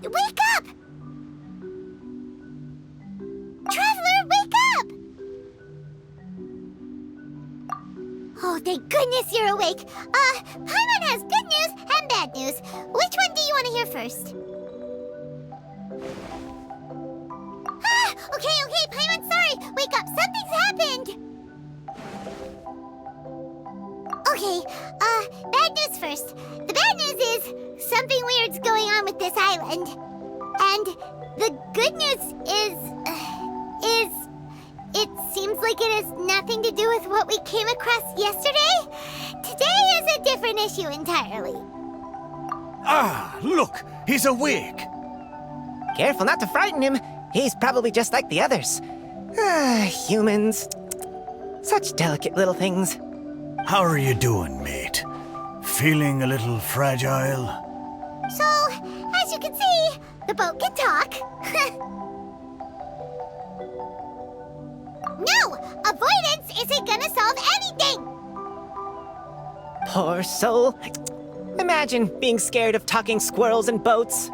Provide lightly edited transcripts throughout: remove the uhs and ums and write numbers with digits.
Wake up! Traveler, wake up! Oh, thank goodness you're awake. Paimon has good news and bad news. Which one do you want to hear first? Okay, Paimon, sorry. Wake up, something's happened. Okay, bad news first. The bad news is something weird's going on with this island. And the good news is it seems like it has nothing to do with what we came across yesterday. Today is a different issue entirely. Ah, look, he's awake. Careful not to frighten him. He's probably just like the others. Humans. Such delicate little things. How are you doing, mate? Feeling a little fragile? So, as you can see, the boat can talk. No! Avoidance isn't gonna solve anything! Poor soul. Imagine being scared of talking squirrels and boats.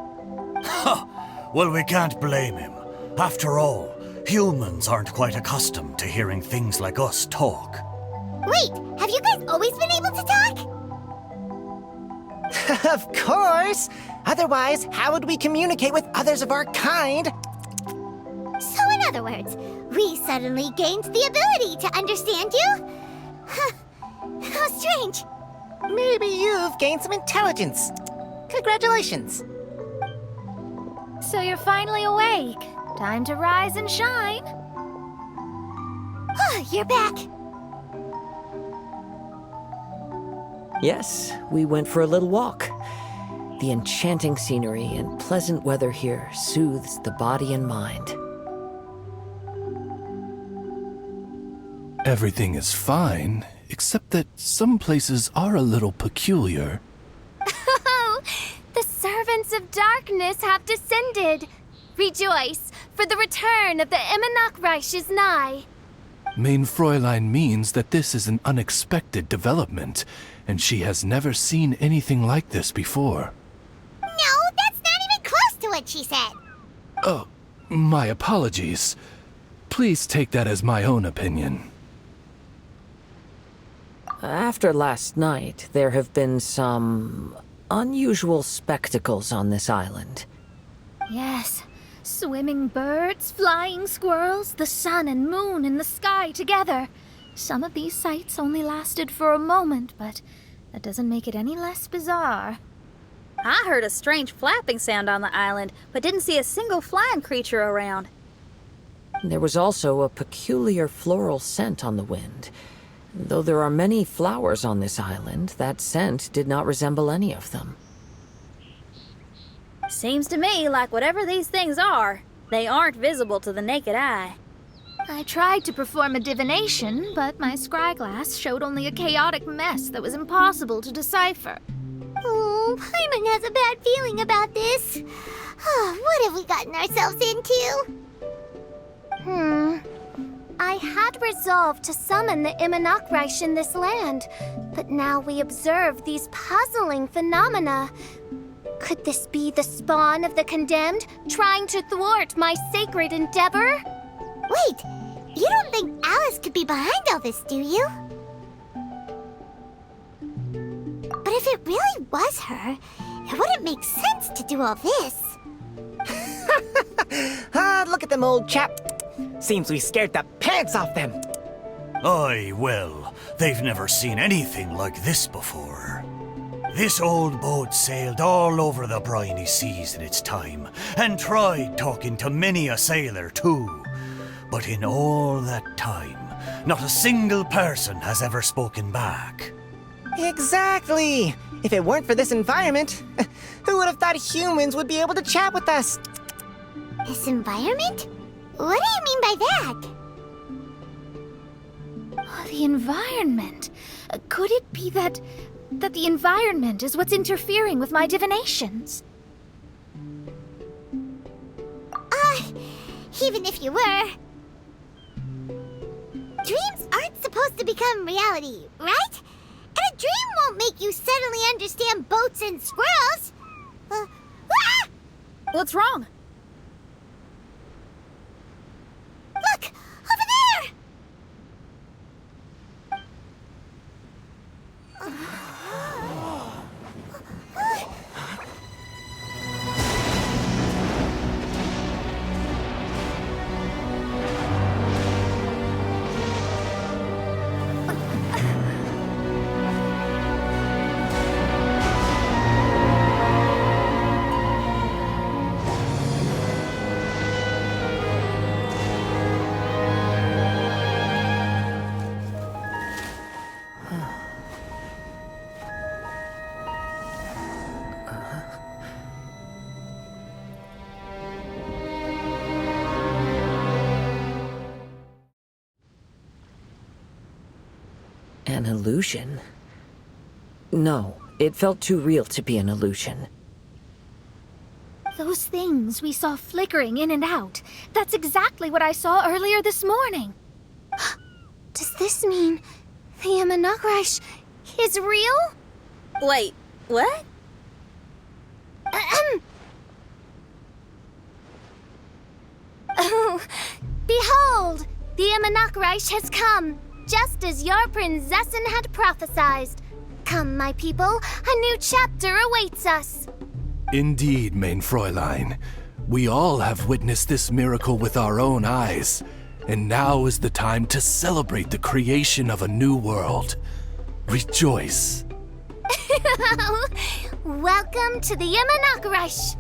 Well, we can't blame him. After all, humans aren't quite accustomed to hearing things like us talk. Wait, have you guys always been able to talk? Of course! Otherwise, how would we communicate with others of our kind? So in other words, we suddenly gained the ability to understand you? How strange. Maybe you've gained some intelligence. Congratulations. So you're finally awake. Time to rise and shine. You're back. Yes, we went for a little walk. The enchanting scenery and pleasant weather here soothes the body and mind. Everything is fine, except that some places are a little peculiar. Oh, the servants of darkness have descended. Rejoice, for the return of the Eminach Reich is nigh. Main Fräulein means that this is an unexpected development, and she has never seen anything like this before. No, that's not even close to what she said. Oh, my apologies. Please take that as my own opinion. After last night, there have been some unusual spectacles on this island. Yes, swimming birds, flying squirrels, the sun and moon in the sky together. Some of these sights only lasted for a moment, but that doesn't make it any less bizarre. I heard a strange flapping sound on the island, but didn't see a single flying creature around. There was also a peculiar floral scent on the wind. Though there are many flowers on this island, that scent did not resemble any of them. Seems to me like whatever these things are, they aren't visible to the naked eye. I tried to perform a divination, but my scryglass showed only a chaotic mess that was impossible to decipher. Oh, Paimon has a bad feeling about this. What have we gotten ourselves into? I had resolved to summon the Eminach Reich in this land, but now we observe these puzzling phenomena. Could this be the spawn of the condemned, trying to thwart my sacred endeavor? Wait, you don't think Alice could be behind all this, do you? But if it really was her, it wouldn't make sense to do all this. Look at them, old chap. Seems we scared the pants off them. Aye, well, they've never seen anything like this before. This old boat sailed all over the briny seas in its time, and tried talking to many a sailor too. But in all that time, not a single person has ever spoken back. Exactly. If it weren't for this environment, who would have thought humans would be able to chat with us? This environment? What do you mean by that? Oh, the environment. Could it be that the environment is what's interfering with my divinations? Even if you were. Dreams aren't supposed to become reality, right? And a dream won't make you suddenly understand boats and squirrels. What's wrong? Look! Over there! An illusion? No, it felt too real to be an illusion. Those things we saw flickering in and out. That's exactly what I saw earlier this morning. Does this mean the Imanakrish is real? Wait, what? Oh, behold! The Imanakrish has come, just as your Prinzessin had prophesied. Come, my people, a new chapter awaits us. Indeed, Main Fräulein. We all have witnessed this miracle with our own eyes, and now is the time to celebrate the creation of a new world. Rejoice. Welcome to the Imanakrish.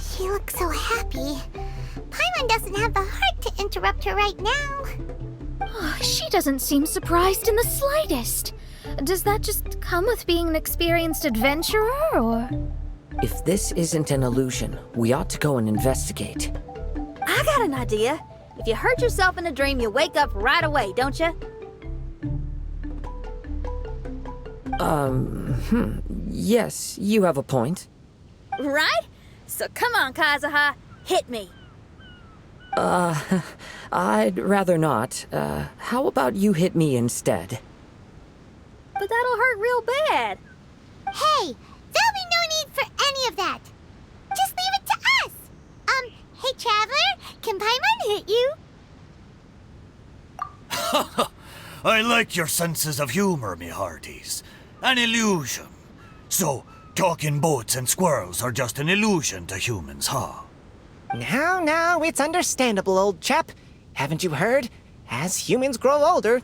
She looks so happy. Paimon doesn't have the heart to interrupt her right now. Oh, she doesn't seem surprised in the slightest. Does that just come with being an experienced adventurer, or...? If this isn't an illusion, we ought to go and investigate. I got an idea. If you hurt yourself in a dream, you wake up right away, don't you? Yes, you have a point. Right? So come on, Kazuha. Hit me. I'd rather not. How about you hit me instead? But that'll hurt real bad. Hey, there'll be no need for any of that. Just leave it to us. Hey, Traveler, can Paimon hit you? I like your senses of humor, me hearties. An illusion. So, talking boats and squirrels are just an illusion to humans, huh? Now, it's understandable, old chap. Haven't you heard? As humans grow older,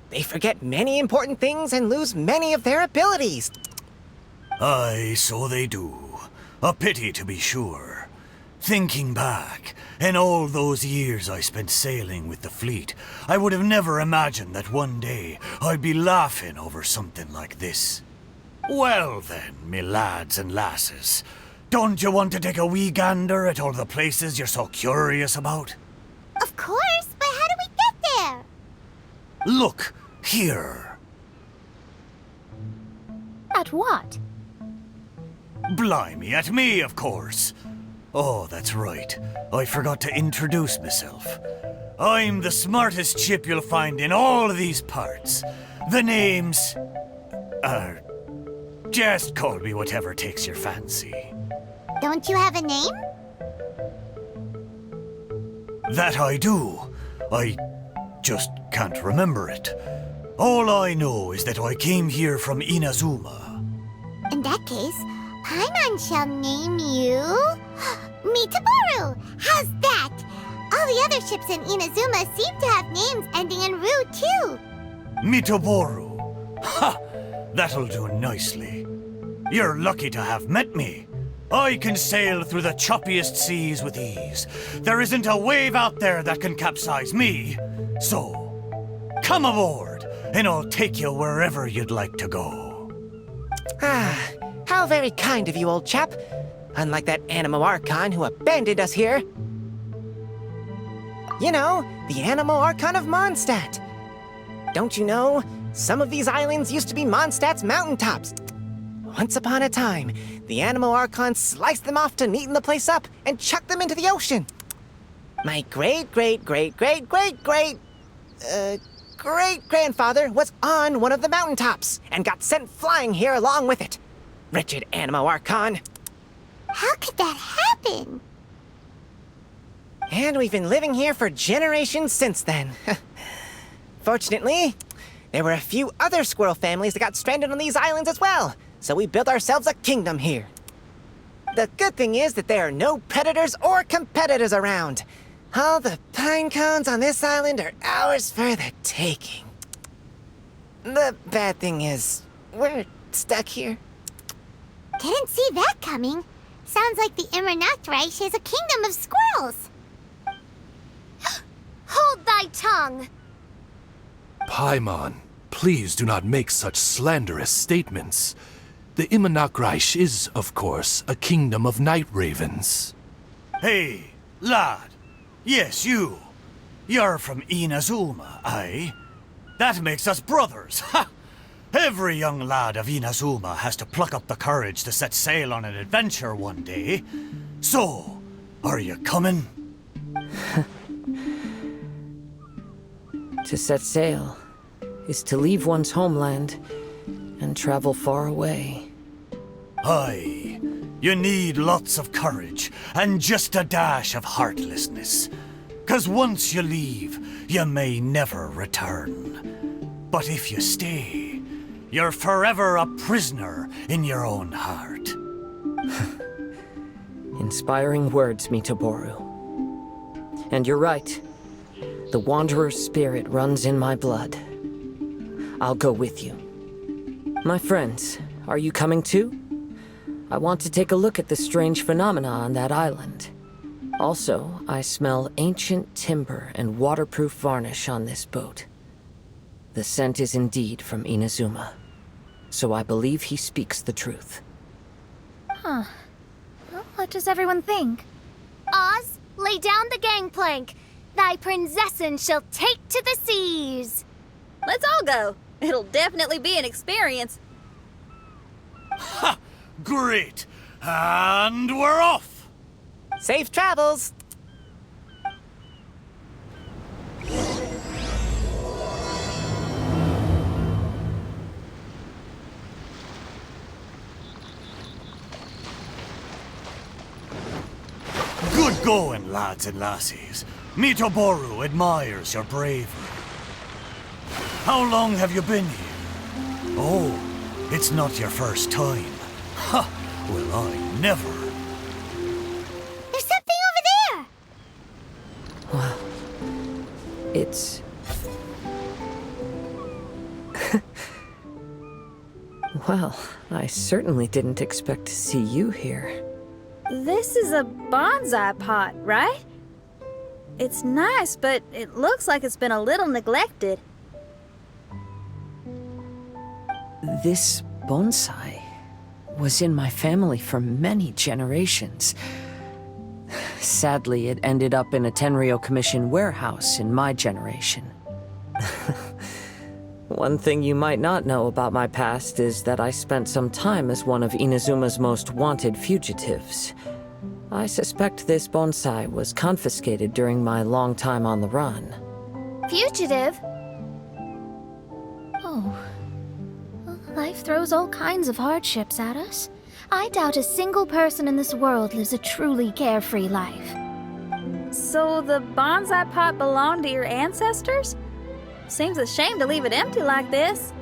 they forget many important things and lose many of their abilities. Aye, so they do. A pity, to be sure. Thinking back, in all those years I spent sailing with the fleet, I would have never imagined that one day I'd be laughing over something like this. Well then, me lads and lasses, don't you want to take a wee gander at all the places you're so curious about? Of course, but how do we get there? Look, here. At what? Blimey, at me, of course. Oh, that's right. I forgot to introduce myself. I'm the smartest chip you'll find in all of these parts. The name's... just call me whatever takes your fancy. Don't you have a name? That I do. I just can't remember it. All I know is that I came here from Inazuma. In that case, Paimon shall name you... Mitaboru! How's that? All the other ships in Inazuma seem to have names ending in Ru, too. Mitaboru. Ha! That'll do nicely. You're lucky to have met me. I can sail through the choppiest seas with ease. There isn't a wave out there that can capsize me. So, come aboard, and I'll take you wherever you'd like to go. How very kind of you, old chap. Unlike that Animo Archon who abandoned us here. You know, the Animo Archon of Mondstadt. Don't you know, some of these islands used to be Mondstadt's mountaintops. Once upon a time, the Animo Archon sliced them off to neaten the place up and chucked them into the ocean. My great-grandfather was on one of the mountaintops and got sent flying here along with it. Wretched Animo Archon. How could that happen? And we've been living here for generations since then. Fortunately, there were a few other squirrel families that got stranded on these islands as well, so we built ourselves a kingdom here. The good thing is that there are no predators or competitors around. All the pine cones on this island are ours for the taking. The bad thing is, we're stuck here. Didn't see that coming. Sounds like the Immernachtreich is a kingdom of squirrels. Hold thy tongue! Paimon, please do not make such slanderous statements. The Immernachtreich is, of course, a kingdom of night ravens. Hey, lad. Yes, you. You're from Inazuma, aye? That makes us brothers, ha! Every young lad of Inazuma has to pluck up the courage to set sail on an adventure one day. So, are you coming? To set sail is to leave one's homeland and travel far away. Aye. You need lots of courage and just a dash of heartlessness. 'Cause once you leave, you may never return. But if you stay, you're forever a prisoner in your own heart. Inspiring words, Mitoboru. And you're right. The Wanderer's spirit runs in my blood. I'll go with you. My friends, are you coming too? I want to take a look at the strange phenomena on that island. Also, I smell ancient timber and waterproof varnish on this boat. The scent is indeed from Inazuma, so I believe he speaks the truth. Huh. Well, what does everyone think? Oz, lay down the gangplank. Thy princessin shall take to the seas. Let's all go. It'll definitely be an experience. Ha! Great! And we're off! Safe travels! Good going, lads and lassies. Mitoboru admires your bravery. How long have you been here? Oh, it's not your first time. Ha! Well, I never. There's something over there! Wow. It's... Well, I certainly didn't expect to see you here. This is a bonsai pot, right? It's nice, but it looks like it's been a little neglected. This bonsai was in my family for many generations. Sadly, it ended up in a Tenryo Commission warehouse in my generation. One thing you might not know about my past is that I spent some time as one of Inazuma's most wanted fugitives. I suspect this bonsai was confiscated during my long time on the run. Fugitive? Oh. Well, life throws all kinds of hardships at us. I doubt a single person in this world lives a truly carefree life. So the bonsai pot belonged to your ancestors? Seems a shame to leave it empty like this.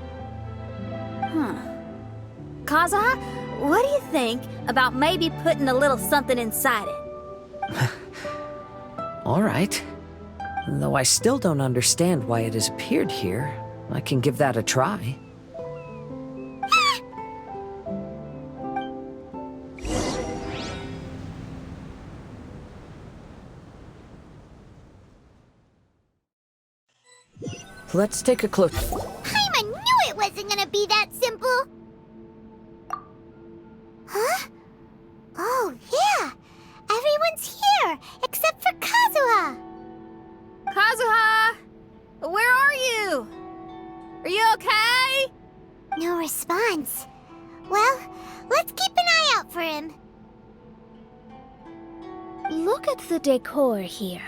Kazuha, what do you think about maybe putting a little something inside it? All right. Though I still don't understand why it has appeared here, I can give that a try. Let's take a closer... Paimon knew it wasn't gonna be that simple! Huh? Oh, yeah! Everyone's here, except for Kazuha! Kazuha! Where are you? Are you okay? No response. Well, let's keep an eye out for him. Look at the decor here.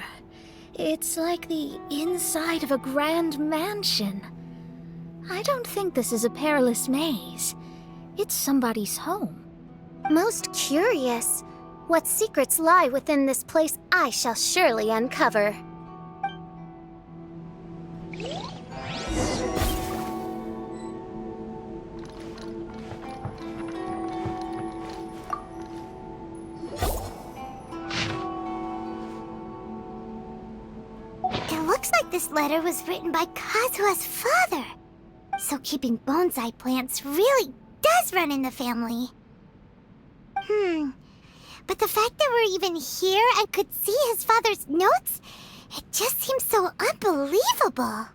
It's like the inside of a grand mansion. I don't think this is a perilous maze. It's somebody's home. Most curious. What secrets lie within this place I shall surely uncover. It looks like this letter was written by Kazuha's father. So keeping bonsai plants really does run in the family. But the fact that we're even here and could see his father's notes, it just seems so unbelievable.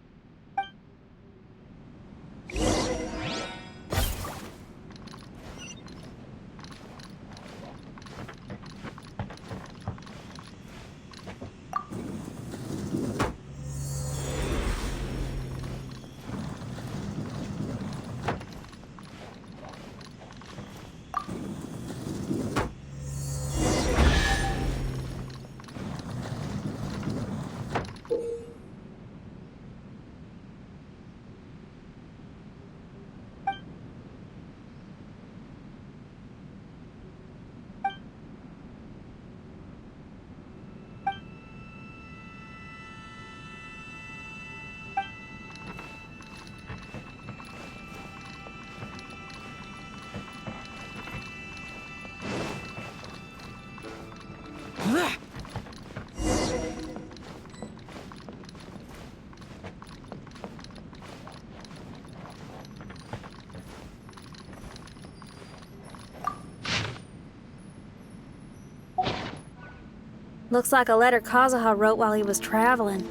Looks like a letter Kazuha wrote while he was traveling.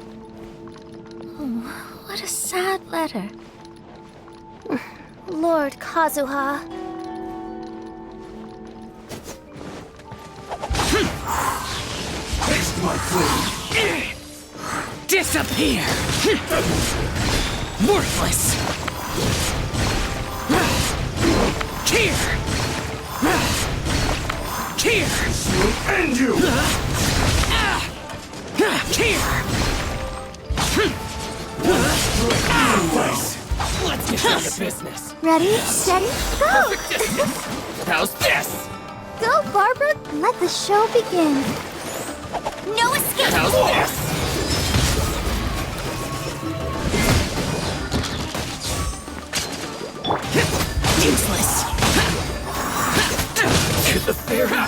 Oh, what a sad letter. Lord Kazuha. Taste my food! Disappear! Worthless! Here! Here! And you! Here! Let's get down to business. Ready, steady, go! How's this? Go, Barbara! Let the show begin. No escape! How's this? Useless! To the ferry!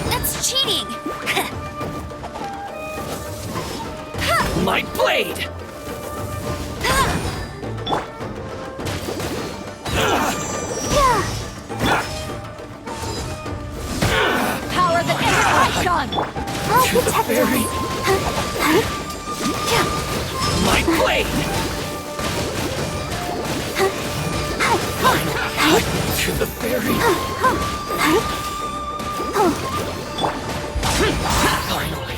That's cheating! My blade! Power the air on! I'll protect Ferry! My blade! To the ferry! Finally!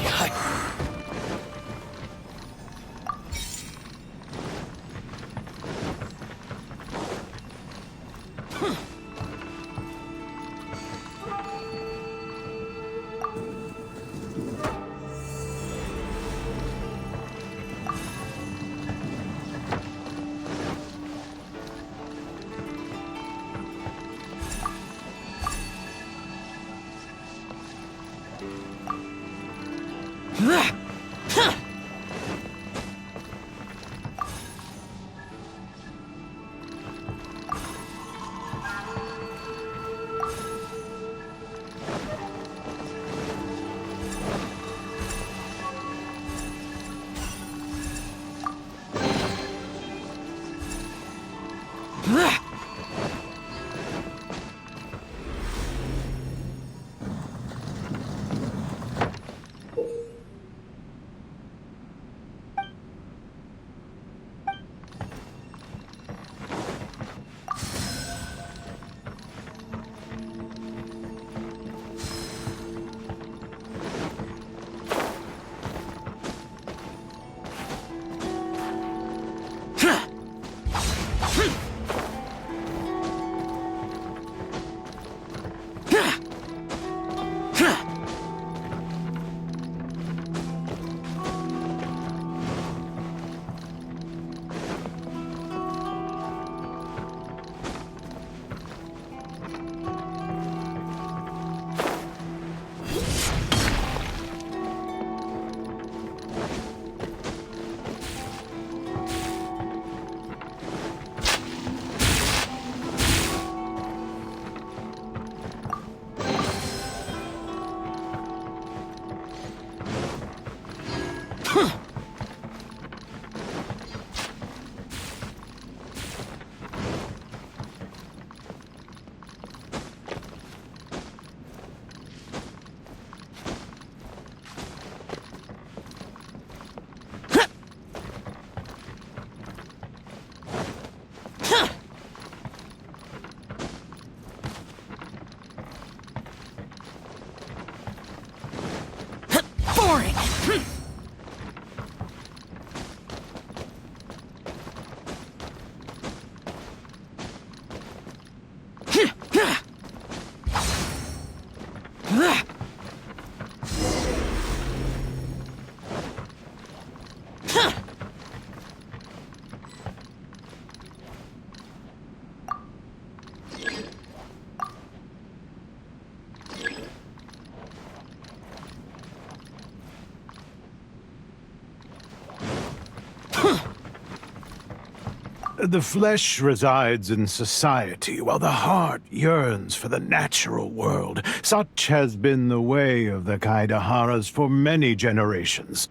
The flesh resides in society, while the heart yearns for the natural world. Such has been the way of the Kaidaharas for many generations.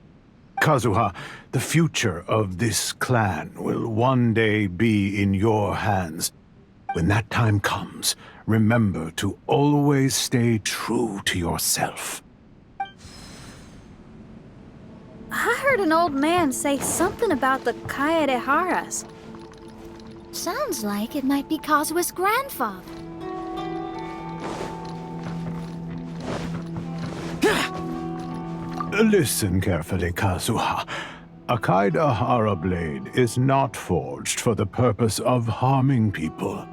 Kazuha, the future of this clan will one day be in your hands. When that time comes, remember to always stay true to yourself. I heard an old man say something about the Kaidaharas. Sounds like it might be Kazuha's grandfather. Listen carefully, Kazuha. A Kaidahara blade is not forged for the purpose of harming people.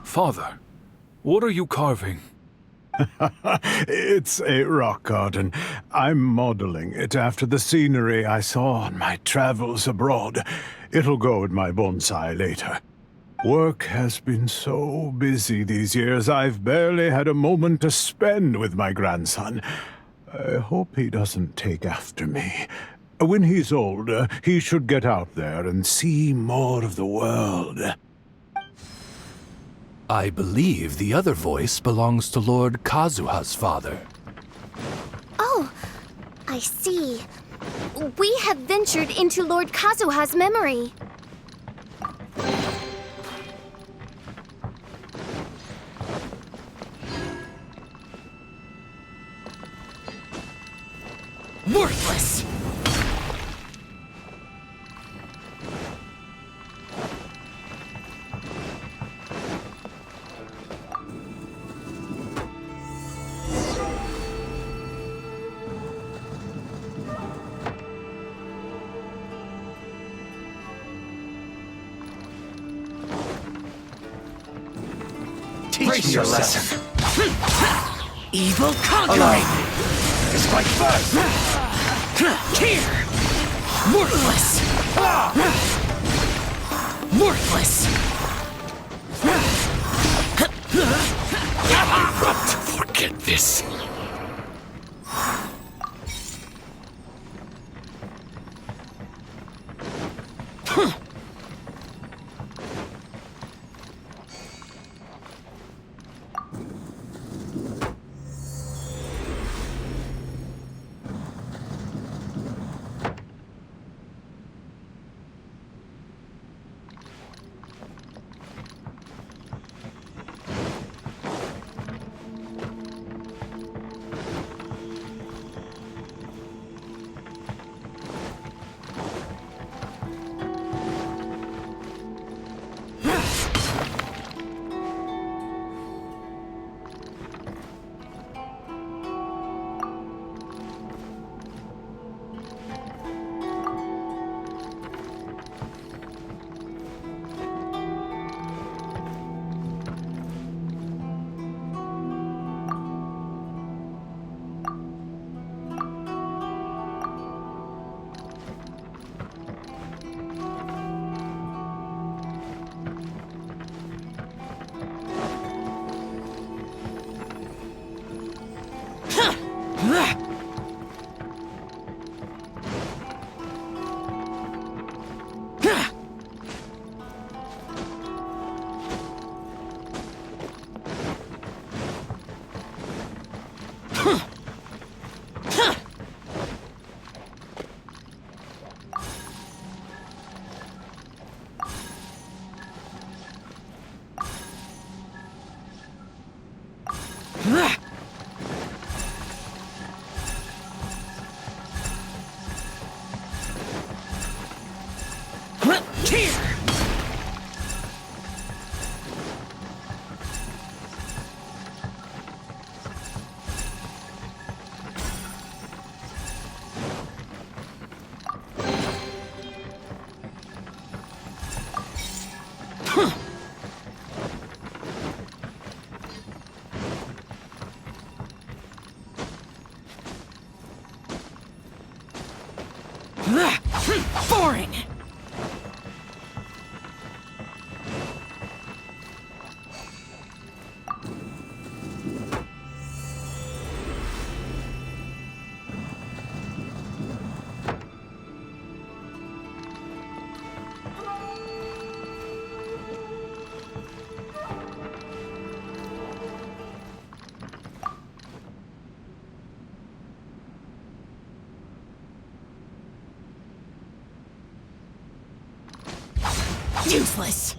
Father, what are you carving? It's a rock garden. I'm modeling it after the scenery I saw on my travels abroad. It'll go in my bonsai later. Work has been so busy these years, I've barely had a moment to spend with my grandson. I hope he doesn't take after me. When he's older, he should get out there and see more of the world. I believe the other voice belongs to Lord Kazuha's father. Oh, I see. We have ventured into Lord Kazuha's memory. Worthless! Brace your lesson. Evil conquering! Strike first! Here! Worthless! Worthless! Forget this. Useless.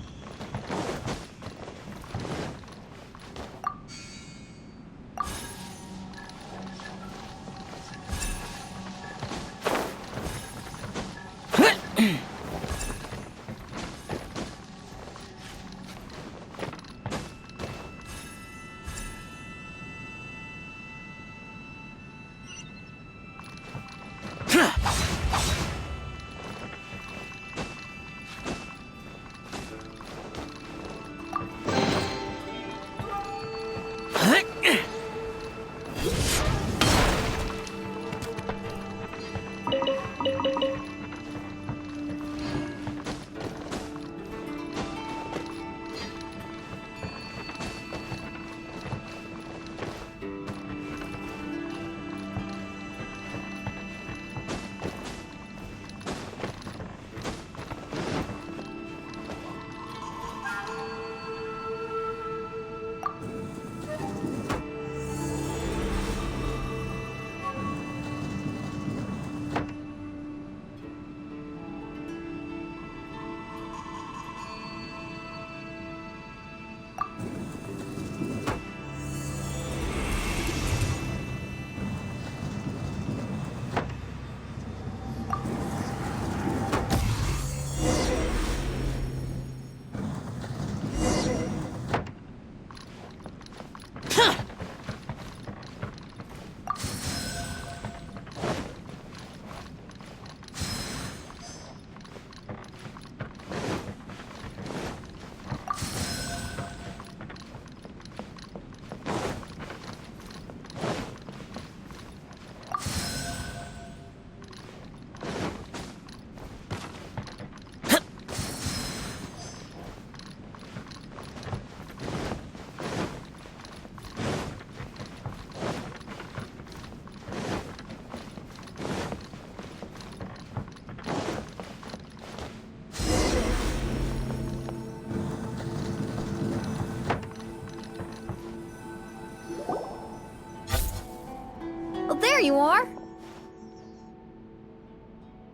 Oh, there you are.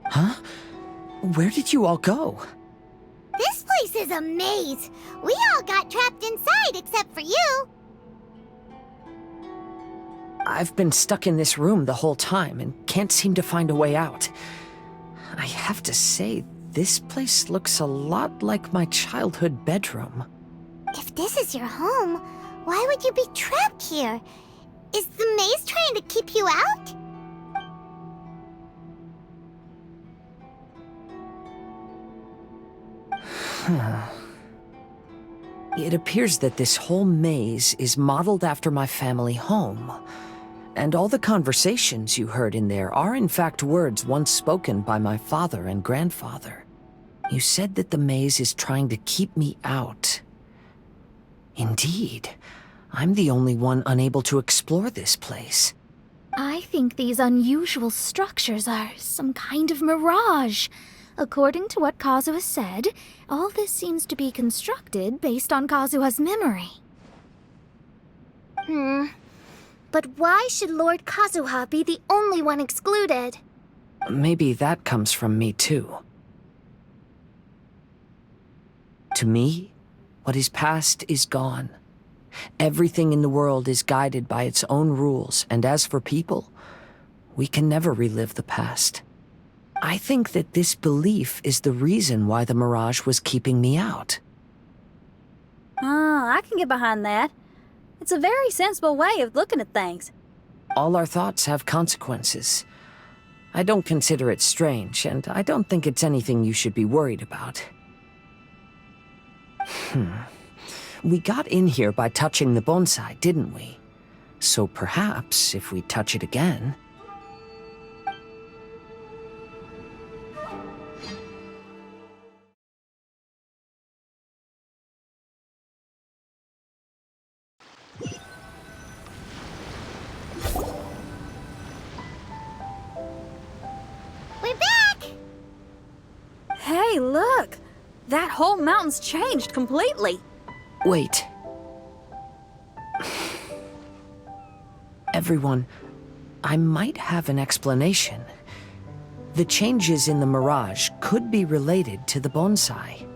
Huh? Where did you all go? This place is a maze. We all got trapped inside except for you. I've been stuck in this room the whole time and can't seem to find a way out. I have to say, this place looks a lot like my childhood bedroom. If this is your home, why would you be trapped here? Is the maze trying to keep you out? It appears that this whole maze is modeled after my family home. And all the conversations you heard in there are in fact words once spoken by my father and grandfather. You said that the maze is trying to keep me out. Indeed, I'm the only one unable to explore this place. I think these unusual structures are some kind of mirage. According to what Kazuha said, all this seems to be constructed based on Kazuha's memory. But why should Lord Kazuha be the only one excluded? Maybe that comes from me too. To me, what is past is gone. Everything in the world is guided by its own rules, and as for people, we can never relive the past. I think that this belief is the reason why the mirage was keeping me out. I can get behind that. It's a very sensible way of looking at things. All our thoughts have consequences. I don't consider it strange, and I don't think it's anything you should be worried about. We got in here by touching the bonsai, didn't we? So perhaps, if we touch it again... We're back! Hey, look! That whole mountain's changed completely. Wait. Everyone, I might have an explanation. The changes in the mirage could be related to the bonsai.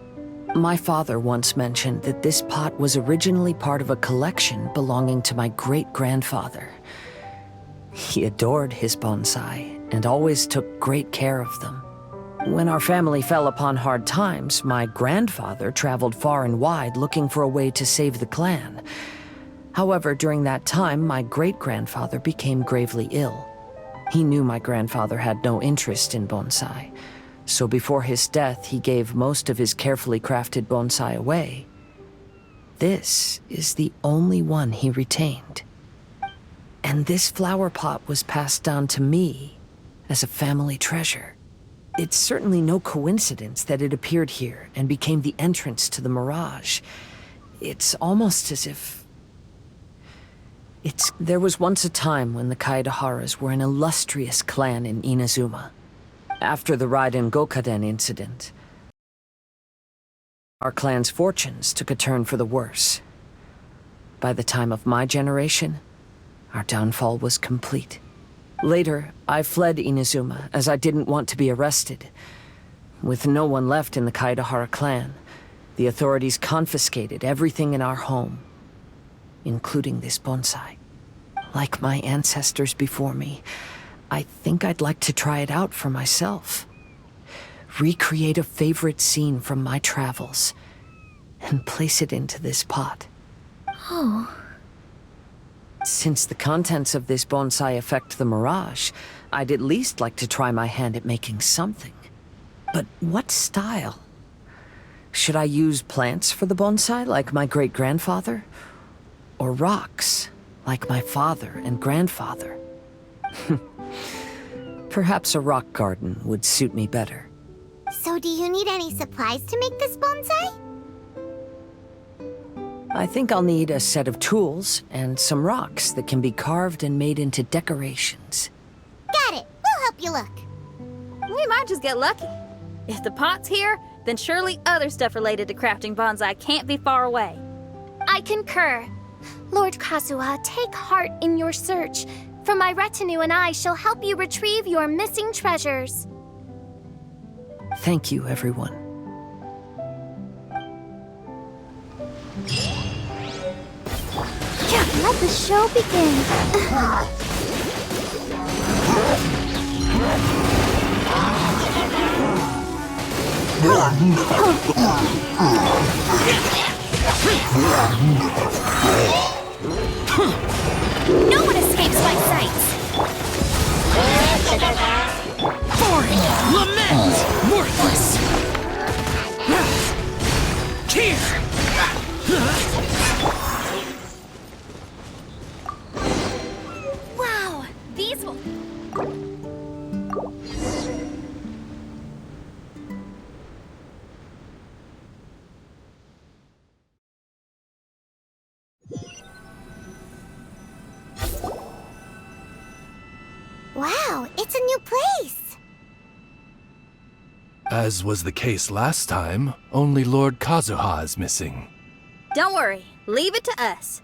My father once mentioned that this pot was originally part of a collection belonging to my great-grandfather. He adored his bonsai and always took great care of them. When our family fell upon hard times, my grandfather traveled far and wide looking for a way to save the clan. However, during that time, my great-grandfather became gravely ill. He knew my grandfather had no interest in bonsai, so before his death, he gave most of his carefully crafted bonsai away. This is the only one he retained. And this flower pot was passed down to me as a family treasure. It's certainly no coincidence that it appeared here and became the entrance to the Mirage. It's almost as if... There was once a time when the Kaidaharas were an illustrious clan in Inazuma. After the Raiden Gokaden incident, our clan's fortunes took a turn for the worse. By the time of my generation, our downfall was complete. Later, I fled Inazuma as I didn't want to be arrested. With no one left in the Kaidahara clan, the authorities confiscated everything in our home, including this bonsai. Like my ancestors before me, I think I'd like to try it out for myself. Recreate a favorite scene from my travels, and place it into this pot. Oh. Since the contents of this bonsai affect the Mirage, I'd at least like to try my hand at making something. But what style? Should I use plants for the bonsai, like my great-grandfather? Or rocks, like my father and grandfather? Perhaps a rock garden would suit me better. So do you need any supplies to make this bonsai? I think I'll need a set of tools and some rocks that can be carved and made into decorations. Got it. We'll help you look. We might just get lucky. If the pot's here, then surely other stuff related to crafting bonsai can't be far away. I concur. Lord Kazuha, take heart in your search, for my retinue and I shall help you retrieve your missing treasures. Thank you, everyone. Yeah, let the show begin. No one escapes my sights! Boring! Lament! Worthless! Here! Wow, these will... Wow, it's a new place. As was the case last time, only Lord Kazuha is missing. Don't worry, leave it to us.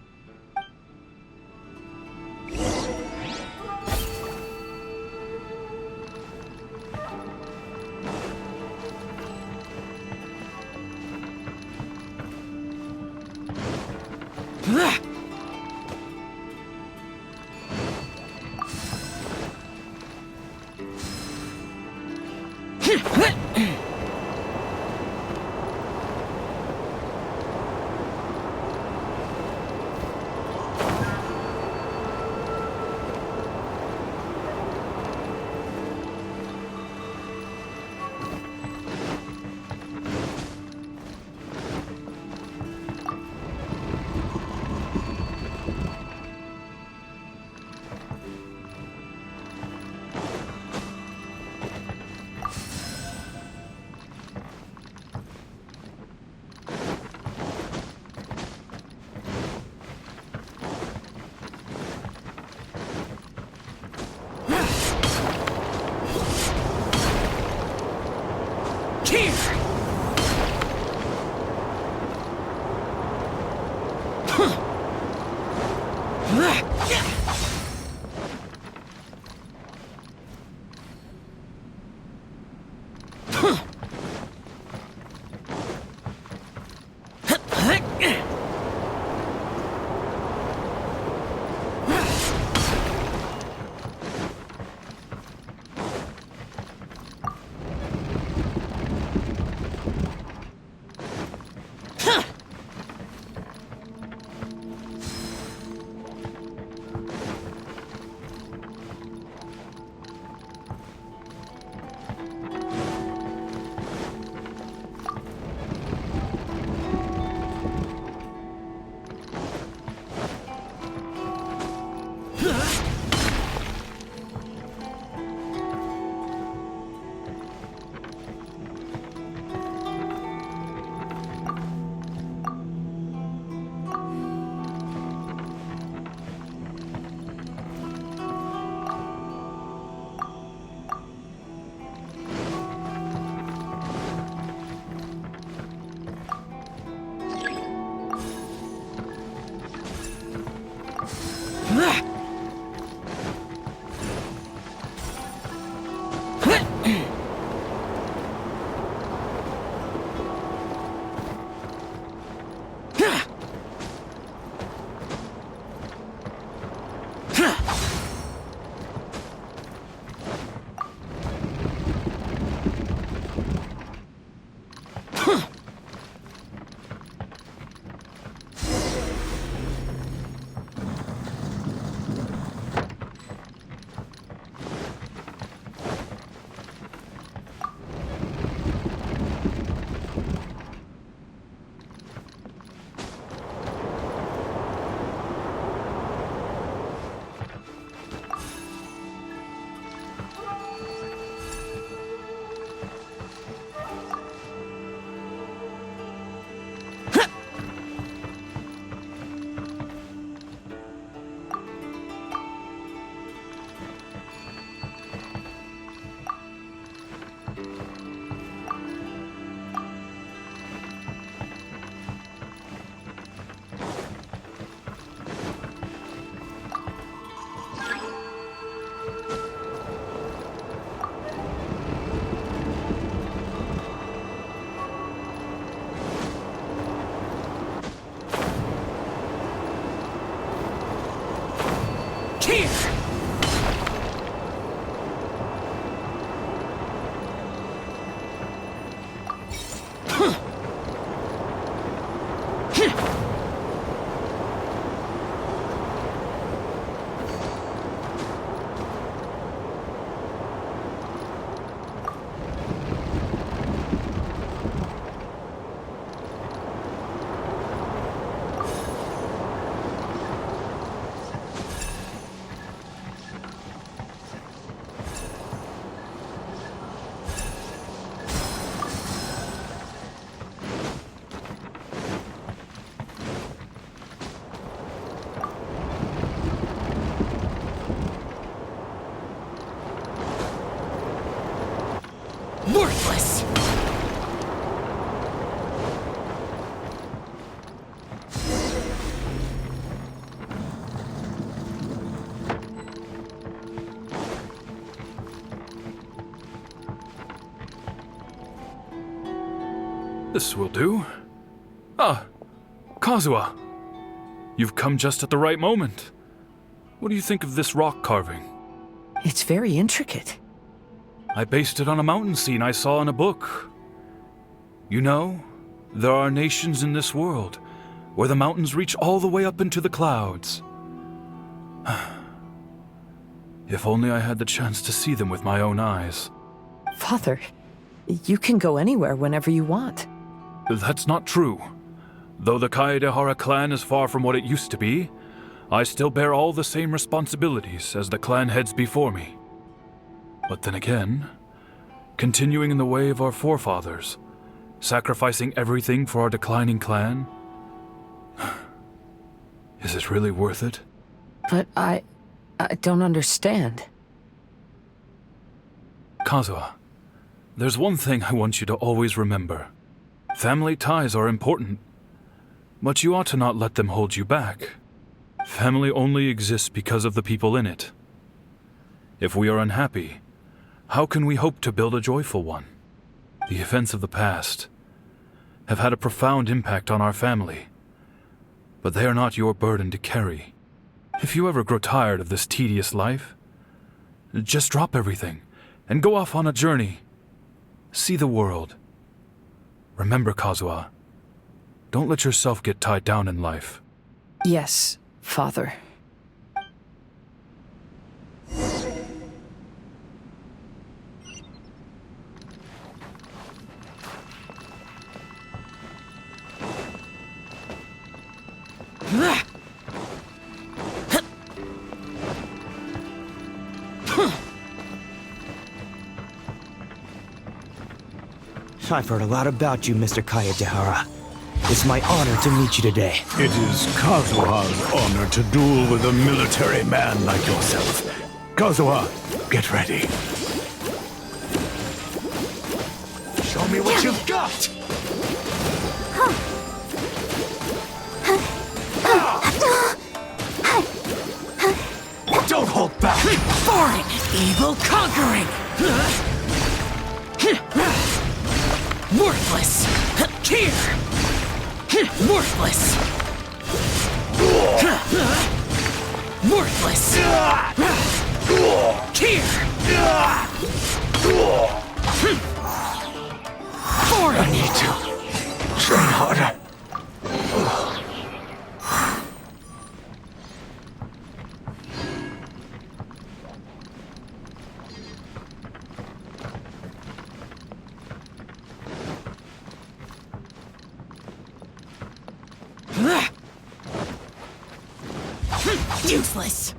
Here! Worthless! This will do. Ah, Kazuha. You've come just at the right moment. What do you think of this rock carving? It's very intricate. I based it on a mountain scene I saw in a book. You know, there are nations in this world where the mountains reach all the way up into the clouds. If only I had the chance to see them with my own eyes. Father, you can go anywhere whenever you want. That's not true. Though the Kaedehara clan is far from what it used to be, I still bear all the same responsibilities as the clan heads before me. But then again, continuing in the way of our forefathers, sacrificing everything for our declining clan, is it really worth it? But I don't understand. Kazuha, there's one thing I want you to always remember. Family ties are important, but you ought to not let them hold you back. Family only exists because of the people in it. If we are unhappy, how can we hope to build a joyful one? The events of the past have had a profound impact on our family, but they are not your burden to carry. If you ever grow tired of this tedious life, just drop everything and go off on a journey. See the world. Remember, Kazuha, don't let yourself get tied down in life. Yes, Father. I've heard a lot about you, Mr. Kaedehara. It's my honor to meet you today. It is Kazuha's honor to duel with a military man like yourself. Kazuha, get ready. Show me what you've got! Don't hold back! Foreign! Evil conquering! Worthless! Here! Worthless! Worthless! Here! Foreign! I need to train harder. Useless!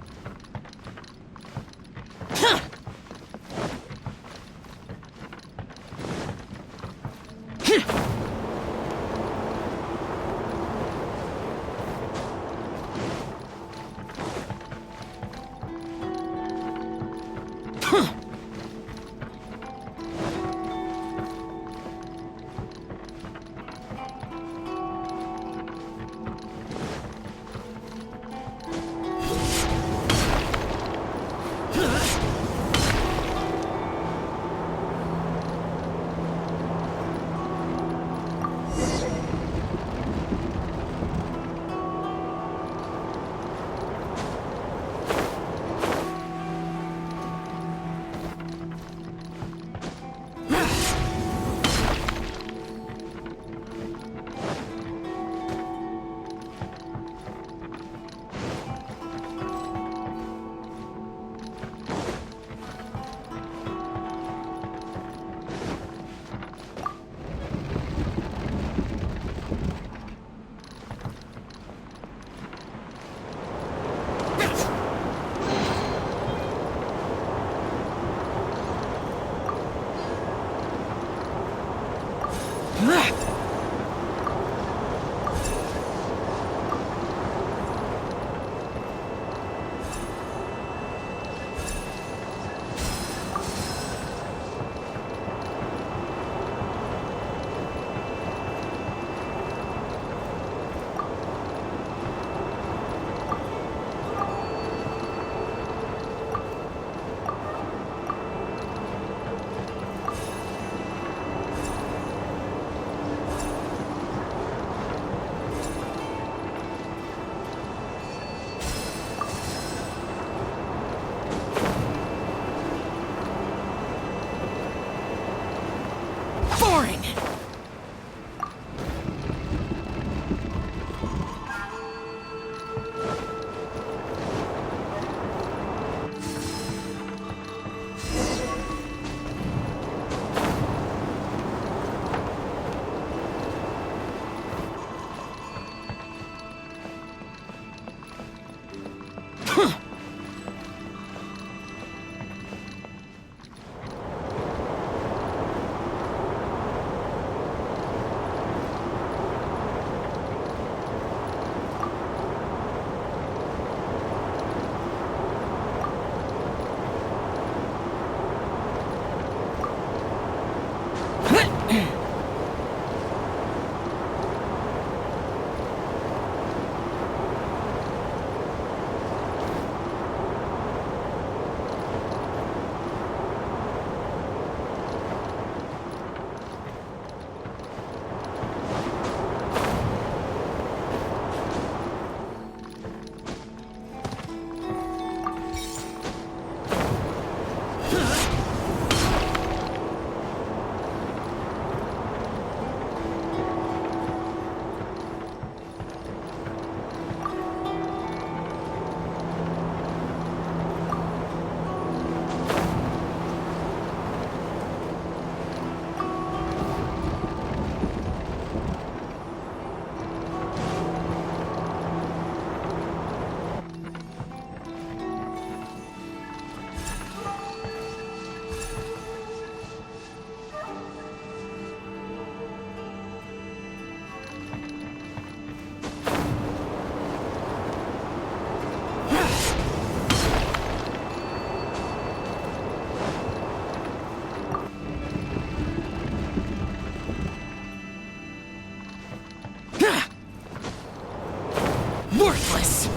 Worthless!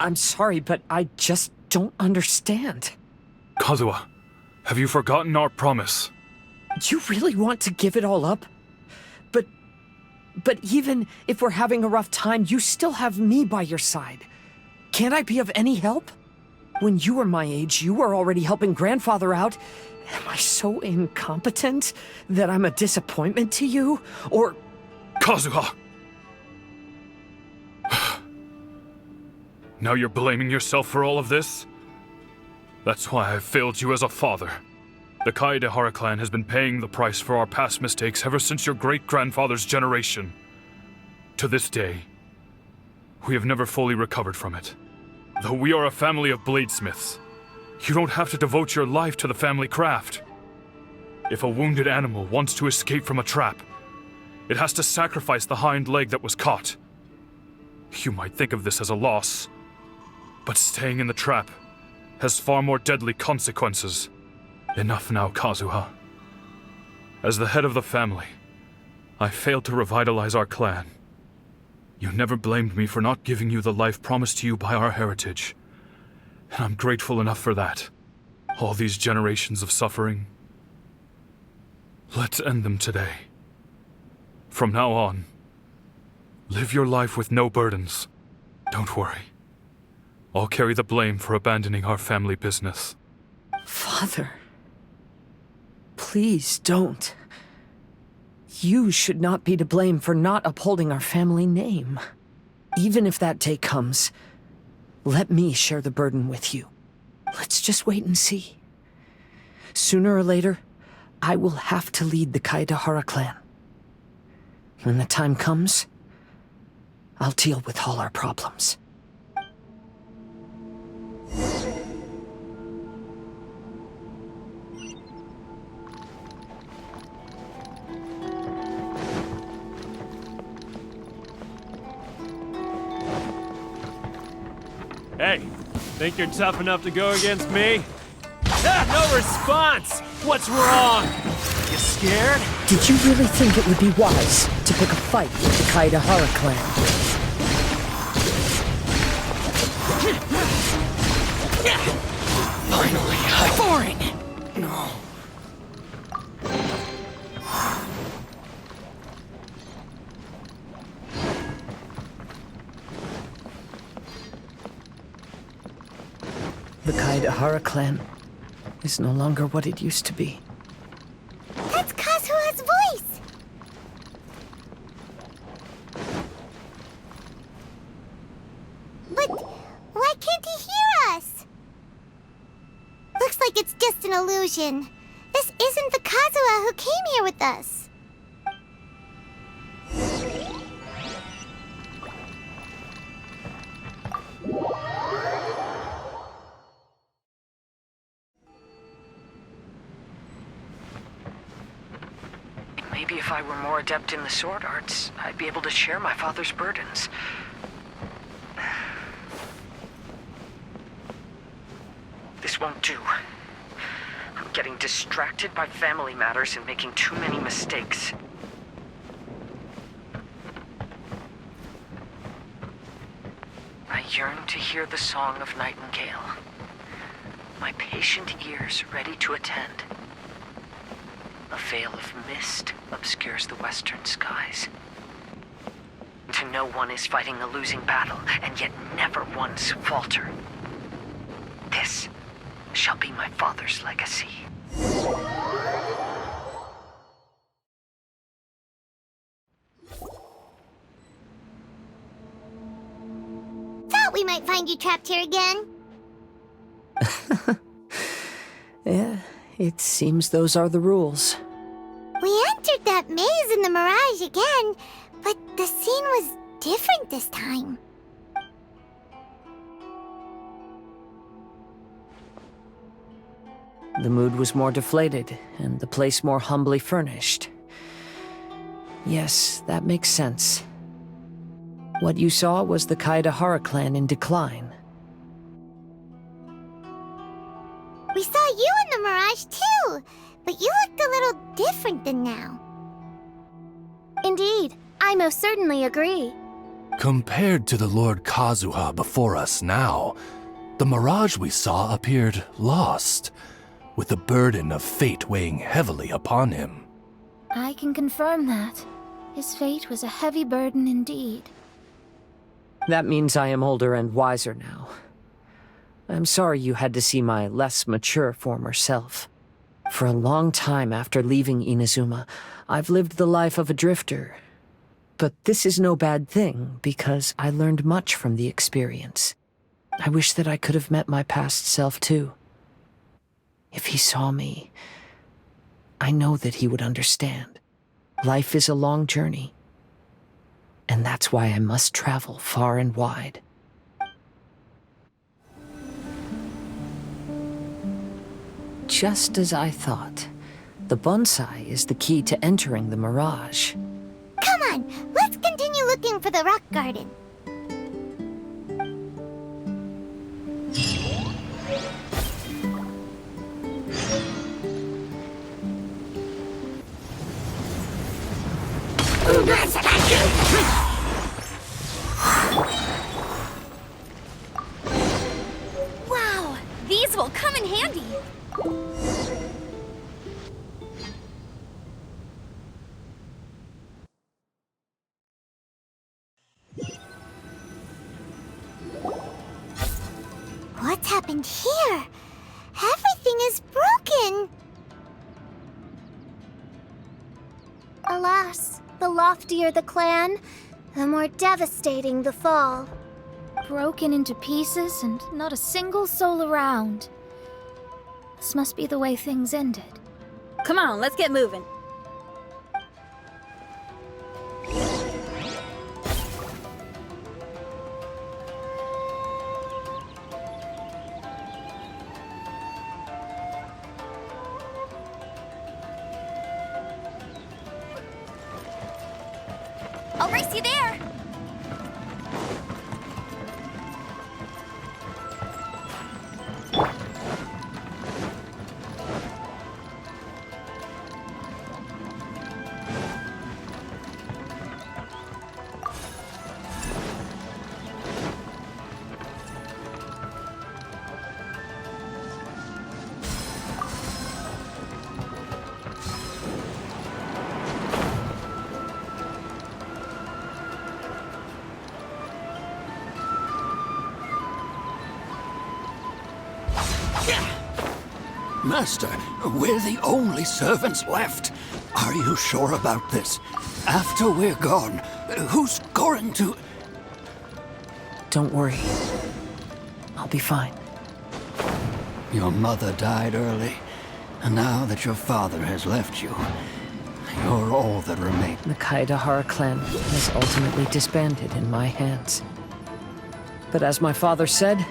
I'm sorry, but I just don't understand. Kazuha, have you forgotten our promise? Do you really want to give it all up? But even if we're having a rough time, you still have me by your side. Can't I be of any help? When you were my age, you were already helping grandfather out. Am I so incompetent that I'm a disappointment to you? Or... Kazuha! Now you're blaming yourself for all of this? That's why I failed you as a father. The Kaedehara clan has been paying the price for our past mistakes ever since your great-grandfather's generation. To this day, we have never fully recovered from it. Though we are a family of bladesmiths, you don't have to devote your life to the family craft. If a wounded animal wants to escape from a trap, it has to sacrifice the hind leg that was caught. You might think of this as a loss, but staying in the trap has far more deadly consequences. Enough now, Kazuha. As the head of the family, I failed to revitalize our clan. You never blamed me for not giving you the life promised to you by our heritage, and I'm grateful enough for that. All these generations of suffering, let's end them today. From now on, live your life with no burdens. Don't worry. I'll carry the blame for abandoning our family business. Father, please don't. You should not be to blame for not upholding our family name. Even if that day comes, let me share the burden with you. Let's just wait and see. Sooner or later, I will have to lead the Kaedehara clan. When the time comes, I'll deal with all our problems. Hey, think you're tough enough to go against me? Ah, no response! What's wrong? You scared? Did you really think it would be wise to pick a fight with the Kaedehara clan? Finally, boring! No. The Kaedehara clan is no longer what it used to be. That's Kazuha's voice! But why can't he hear us? Looks like it's just an illusion. This isn't the Kazuha who came here with us. Maybe if I were more adept in the sword arts, I'd be able to share my father's burdens. This won't do. I'm getting distracted by family matters and making too many mistakes. I yearn to hear the song of Nightingale. My patient ears ready to attend. A veil of mist obscures the western skies. To know one is fighting a losing battle, and yet never once falter. This shall be my father's legacy. Thought we might find you trapped here again. Yeah, it seems those are the rules. We entered that maze in the Mirage again, but the scene was different this time. The mood was more deflated, and the place more humbly furnished. Yes, that makes sense. What you saw was the Kaedahara clan in decline. We saw you in the Mirage too, but you looked a little different than now. Indeed, I most certainly agree. Compared to the Lord Kazuha before us now, the mirage we saw appeared lost, with the burden of fate weighing heavily upon him. I can confirm that. His fate was a heavy burden indeed. That means I am older and wiser now. I'm sorry you had to see my less mature former self. For a long time after leaving Inazuma, I've lived the life of a drifter. But this is no bad thing, because I learned much from the experience. I wish that I could have met my past self too. If he saw me, I know that he would understand. Life is a long journey, and that's why I must travel far and wide. Just as I thought, the bonsai is the key to entering the Mirage. Come on, let's continue looking for the rock garden. Wow, these will come in handy. What's happened here? Everything is broken. Alas, the loftier the clan, the more devastating the fall. Broken into pieces and not a single soul around. This must be the way things ended. Come on, let's get moving. I'll race you there! Master, we're the only servants left. Are you sure about this? After we're gone, who's going to... Don't worry. I'll be fine. Your mother died early, and now that your father has left you, you're all that remains. The Kaedahara clan has ultimately disbanded in my hands. But as my father said,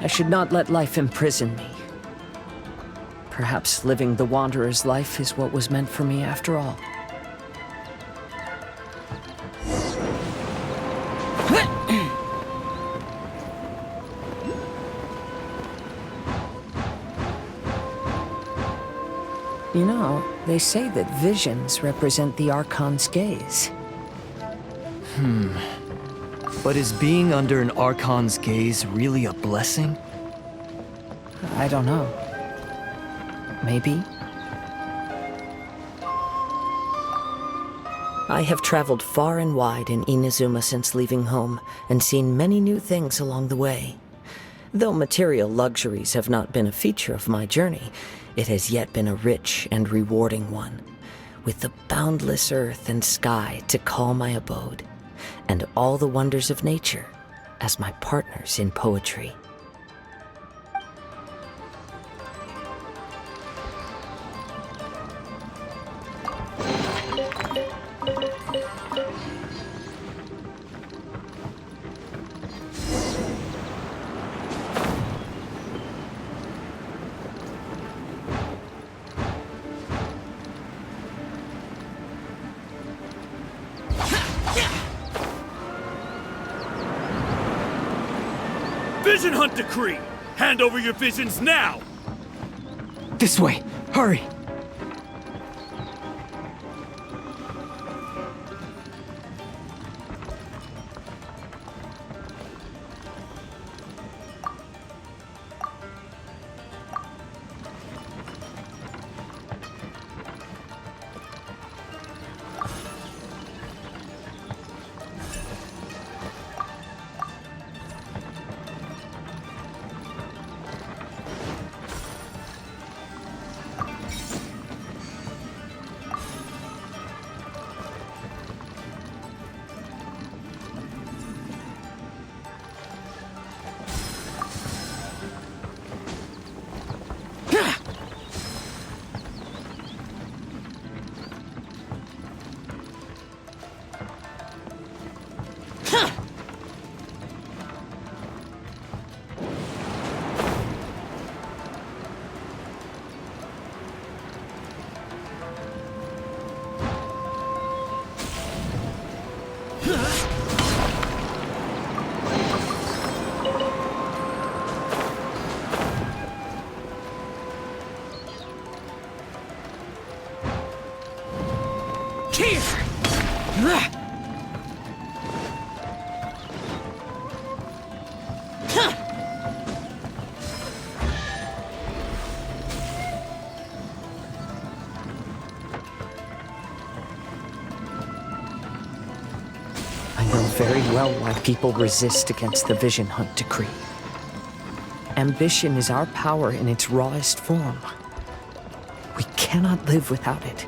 I should not let life imprison me. Perhaps living the Wanderer's life is what was meant for me after all. You know, they say that visions represent the Archon's gaze. But is being under an Archon's gaze really a blessing? I don't know. Maybe? I have traveled far and wide in Inazuma since leaving home, and seen many new things along the way. Though material luxuries have not been a feature of my journey, it has yet been a rich and rewarding one, with the boundless earth and sky to call my abode, and all the wonders of nature as my partners in poetry. Vision Hunt Decree! Hand over your visions now! This way! Hurry! I know very well why people resist against the Vision Hunt Decree. Ambition is our power in its rawest form. We cannot live without it.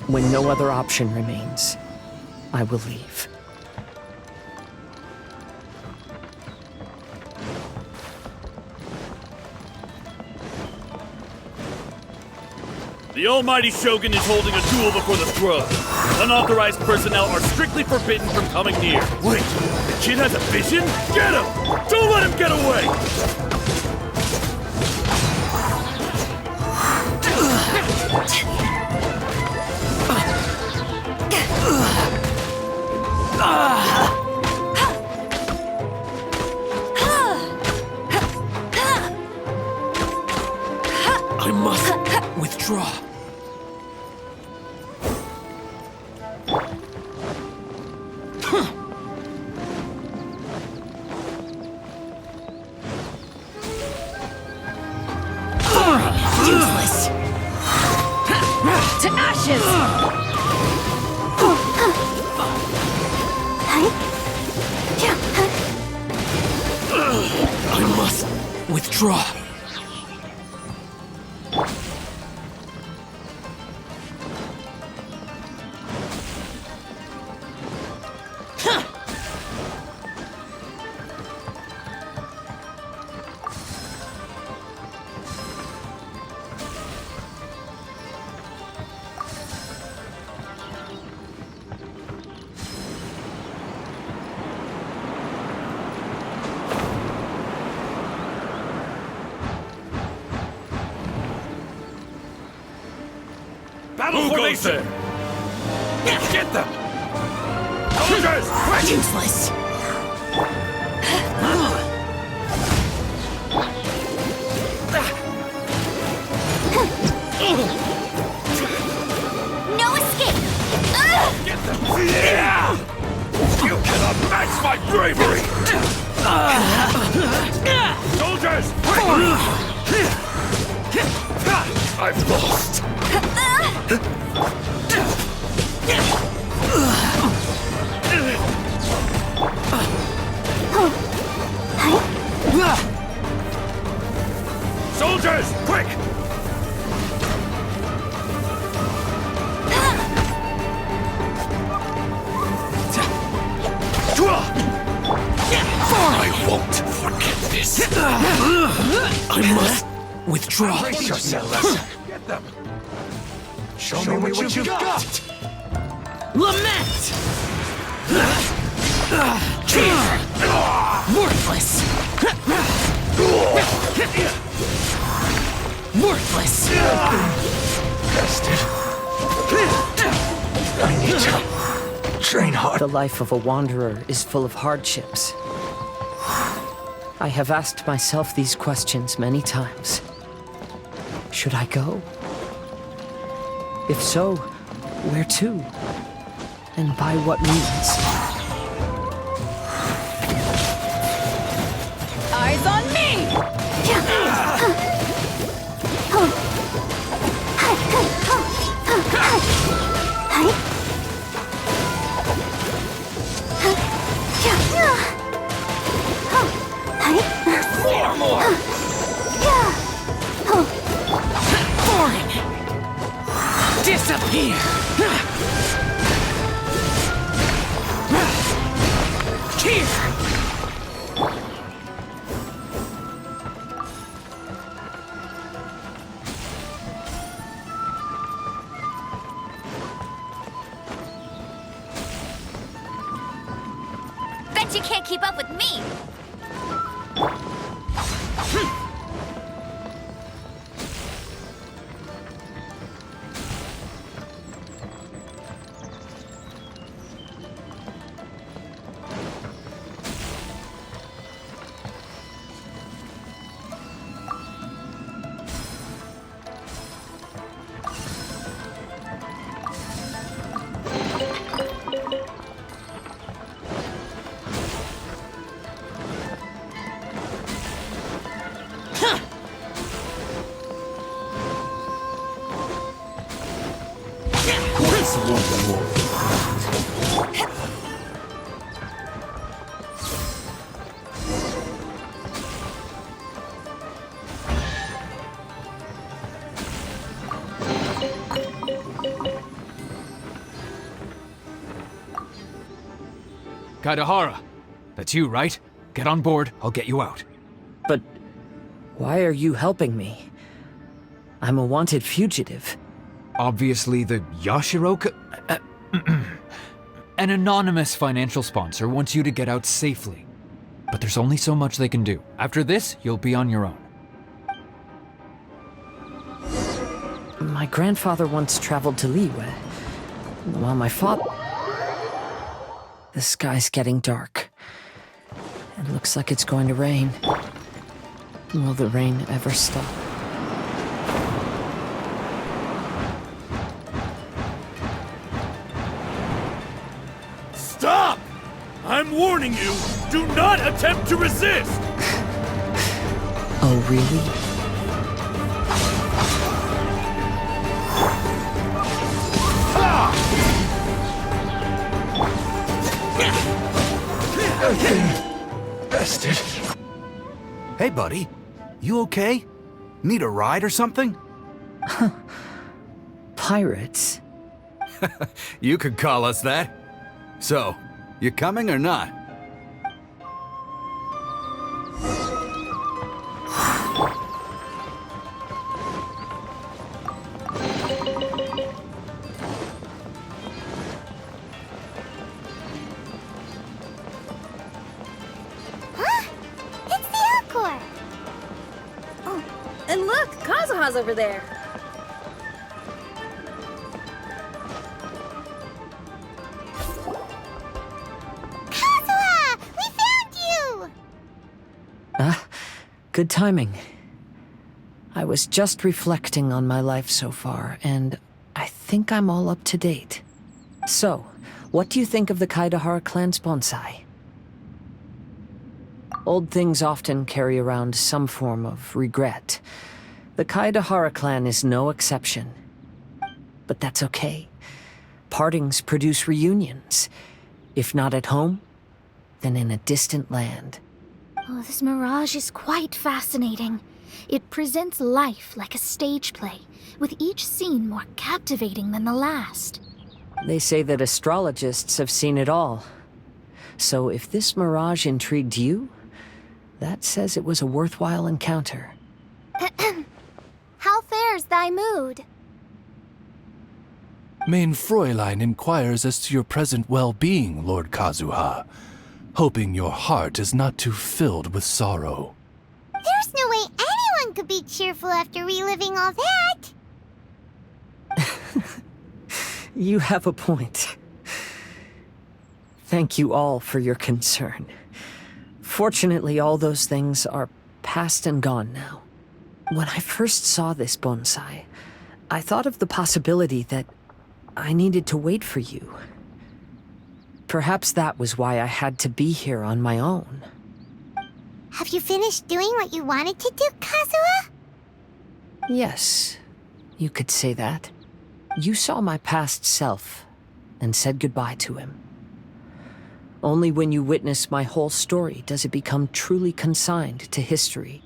When no other option remains, I will leave. The Almighty Shogun is holding a duel before the throne. Unauthorized personnel are strictly forbidden from coming near. Wait, the kid has a vision? Get him! Don't let him get away! I must withdraw. Useless! To ashes! I must withdraw. battle Who goes formation! there? Get them! Soldiers! Quick! Useless. No escape! Get them! Yeah! You cannot match my bravery! Soldiers! Quick! I've lost! Soldiers, quick! I won't forget this. I must withdraw. Brace yourselves. Get them. Show me what you've got. Lament! Worthless! Worthless! Bested. I need to train hard. The life of a wanderer is full of hardships. I have asked myself these questions many times. Should I go? If so, where to? And by what means? Eyes on me! Far more! Foreign! Disappear! Here! Bet you can't keep up with me! Kaidahara, that's you, right? Get on board, I'll get you out. But why are you helping me? I'm a wanted fugitive. Obviously the Yashiroka... An anonymous financial sponsor wants you to get out safely. But there's only so much they can do. After this, you'll be on your own. My grandfather once traveled to Liyue, while my father... The sky's getting dark. It looks like it's going to rain. Will the rain ever stop? Stop! I'm warning you, do not attempt to resist! Oh, really? Bested. Hey, buddy. You okay? Need a ride or something? Pirates? You could call us that. So, you coming or not? And look, Kazuha's over there. Good timing. I was just reflecting on my life so far, and I think I'm all up to date. So, what do you think of the Kaidahara clan's bonsai? Old things often carry around some form of regret. The Kaidahara clan is no exception. But that's okay. Partings produce reunions. If not at home, then in a distant land. Oh, this mirage is quite fascinating. It presents life like a stage play, with each scene more captivating than the last. They say that astrologists have seen it all. So if this mirage intrigued you, that says it was a worthwhile encounter. How fares thy mood? Main Fräulein inquires as to your present well-being, Lord Kazuha, hoping your heart is not too filled with sorrow. There's no way anyone could be cheerful after reliving all that. You have a point. Thank you all for your concern. Fortunately, all those things are past and gone now. When I first saw this bonsai, I thought of the possibility that I needed to wait for you. Perhaps that was why I had to be here on my own. Have you finished doing what you wanted to do, Kazuha? Yes, you could say that. You saw my past self and said goodbye to him. Only when you witness my whole story does it become truly consigned to history.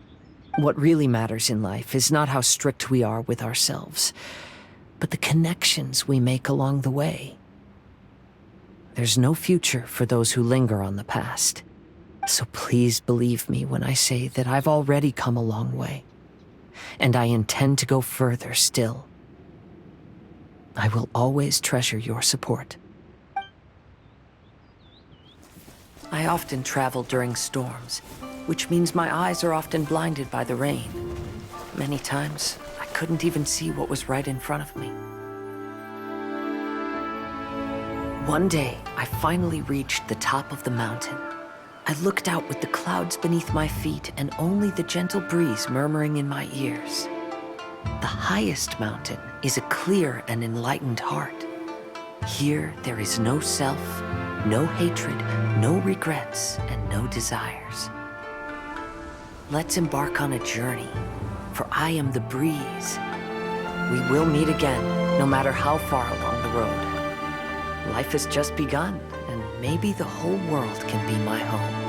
What really matters in life is not how strict we are with ourselves, but the connections we make along the way. There's no future for those who linger on the past. So please believe me when I say that I've already come a long way, and I intend to go further still. I will always treasure your support. I often travel during storms, which means my eyes are often blinded by the rain. Many times, I couldn't even see what was right in front of me. One day, I finally reached the top of the mountain. I looked out with the clouds beneath my feet and only the gentle breeze murmuring in my ears. The highest mountain is a clear and enlightened heart. Here, there is no self, no hatred, no regrets, and no desires. Let's embark on a journey, for I am the breeze. We will meet again, no matter how far along the road. Life has just begun, and maybe the whole world can be my home.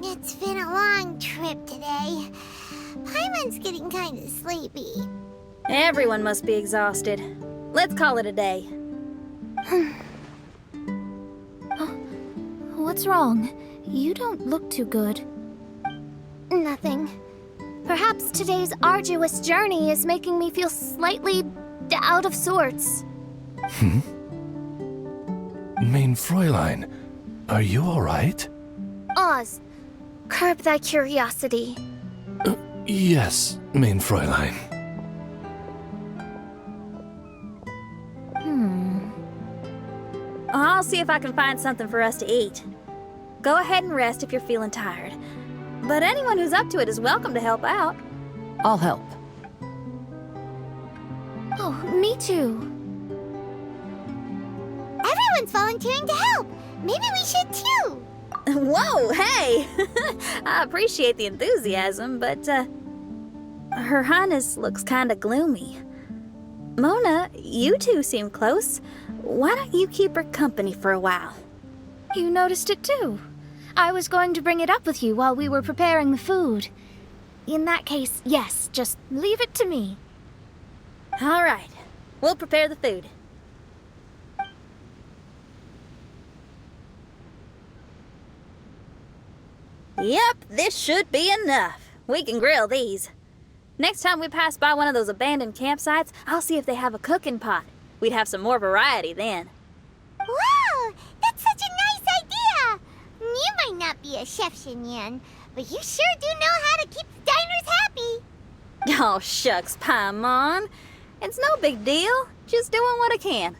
It's been a long trip today. Paimon's getting kind of sleepy. Everyone must be exhausted. Let's call it a day. What's wrong? You don't look too good. Nothing. Perhaps today's arduous journey is making me feel slightly out of sorts. Main Fräulein, are you all right? Oz, curb thy curiosity. Yes, Main Fräulein. I'll see if I can find something for us to eat. Go ahead and rest if you're feeling tired. But anyone who's up to it is welcome to help out. I'll help. Oh, me too. Everyone's volunteering to help. Maybe we should too. Whoa, hey! I appreciate the enthusiasm, but, Her Highness looks kinda gloomy. Mona, you two seem close. Why don't you keep her company for a while? You noticed it too. I was going to bring it up with you while we were preparing the food. In that case, yes, just leave it to me. All right, we'll prepare the food. Yep, this should be enough. We can grill these. Next time we pass by one of those abandoned campsites, I'll see if they have a cooking pot. We'd have some more variety then. Wow, that's such a nice idea. You might not be a chef, Shinyan, but you sure do know how to keep the diners happy. Oh, shucks, Paimon. It's no big deal. Just doing what I can.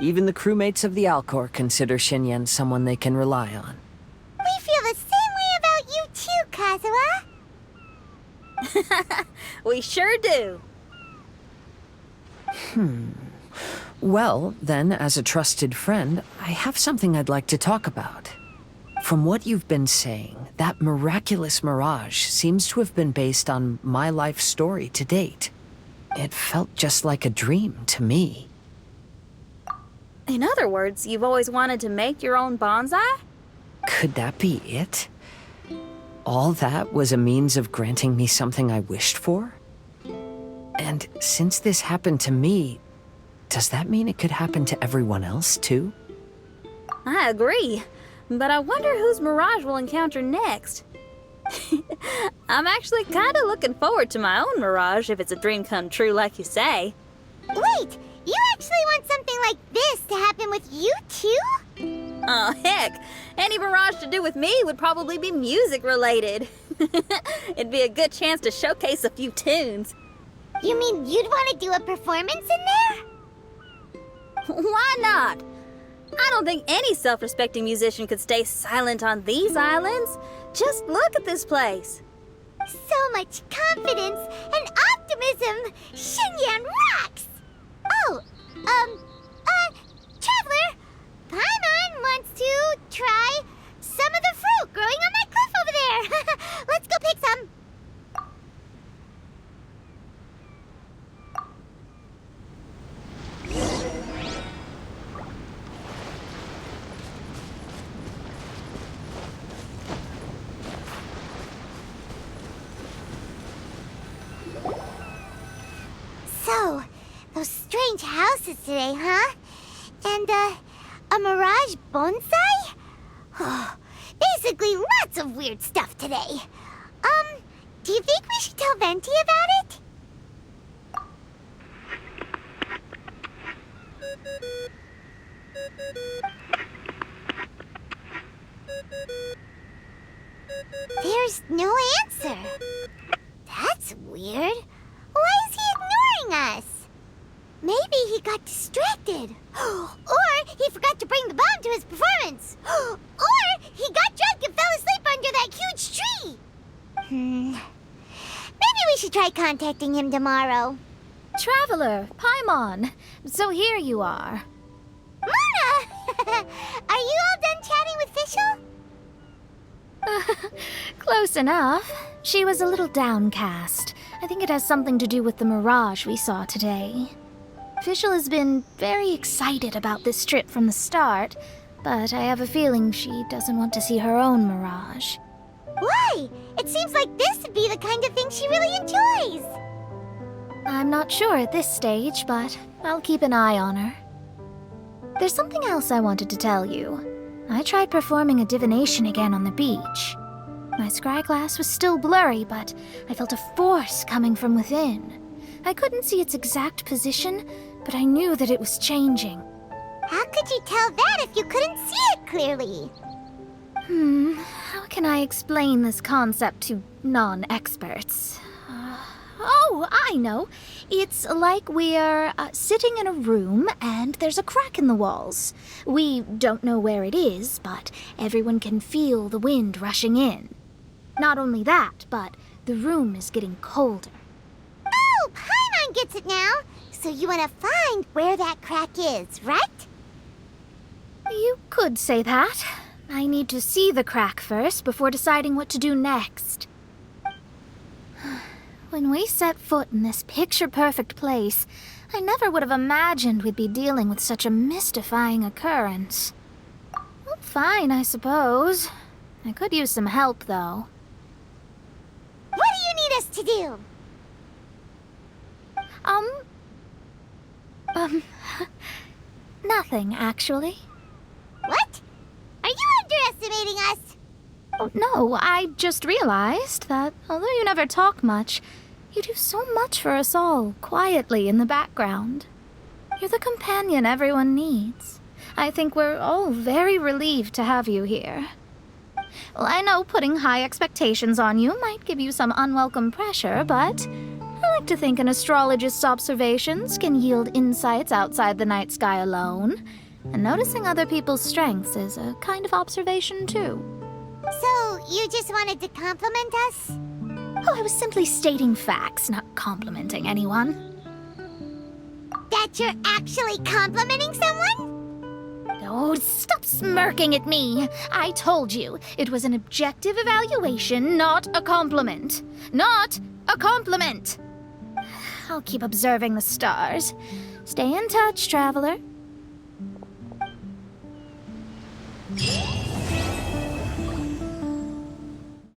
Even the crewmates of the Alcor consider Xinyan someone they can rely on. We feel the same way about you too, Kazuha. We sure do. Well, then, as a trusted friend, I have something I'd like to talk about. From what you've been saying, that miraculous mirage seems to have been based on my life story to date. It felt just like a dream to me. In other words, you've always wanted to make your own bonsai? Could that be it? All that was a means of granting me something I wished for? And since this happened to me, does that mean it could happen to everyone else, too? I agree, but I wonder whose mirage we'll encounter next. I'm actually kind of looking forward to my own mirage if it's a dream come true like you say. Wait, you actually want something like this to happen with you too? Oh, heck. Any mirage to do with me would probably be music related. It'd be a good chance to showcase a few tunes. You mean you'd want to do a performance in there? Why not? I don't think any self-respecting musician could stay silent on these islands. Just look at this place. So much confidence and optimism! Xinyan rocks! Oh, Traveler, Paimon wants to try some of the fruit growing on that cliff over there. Let's go pick some. So, those strange houses today, huh? And, a mirage bonsai? Oh, basically lots of weird stuff today. Do you think we should tell Venti about it? There's no answer. That's weird. Why is he ignoring us? Maybe he got distracted. Or he forgot to bring the bomb to his performance. Or he got drunk and fell asleep under that huge tree. Maybe we should try contacting him tomorrow. Traveler, Paimon. So here you are. Mona! Are you all done chatting with Fischl? Close enough. She was a little downcast. I think it has something to do with the mirage we saw today. Fischl has been very excited about this trip from the start, but I have a feeling she doesn't want to see her own mirage. Why? It seems like this would be the kind of thing she really enjoys. I'm not sure at this stage, but I'll keep an eye on her. There's something else I wanted to tell you. I tried performing a divination again on the beach. My scryglass was still blurry, but I felt a force coming from within. I couldn't see its exact position, but I knew that it was changing. How could you tell that if you couldn't see it clearly? How can I explain this concept to non-experts? Oh, I know. It's like we're sitting in a room and there's a crack in the walls. We don't know where it is, but everyone can feel the wind rushing in. Not only that, but the room is getting colder. Oh, Paimon gets it now. So you want to find where that crack is, right? You could say that. I need to see the crack first before deciding what to do next. When we set foot in this picture-perfect place, I never would have imagined we'd be dealing with such a mystifying occurrence. Well, fine, I suppose. I could use some help, though. What do you need us to do? Nothing, actually. What? Are you underestimating us? Oh, no, I just realized that although you never talk much, you do so much for us all, quietly in the background. You're the companion everyone needs. I think we're all very relieved to have you here. Well, I know putting high expectations on you might give you some unwelcome pressure, but I like to think an astrologist's observations can yield insights outside the night sky alone. And noticing other people's strengths is a kind of observation, too. So, you just wanted to compliment us? Oh, I was simply stating facts, not complimenting anyone. That you're actually complimenting someone? Oh, stop smirking at me. I told you, it was an objective evaluation, not a compliment. Not a compliment! I'll keep observing the stars. Stay in touch, traveler.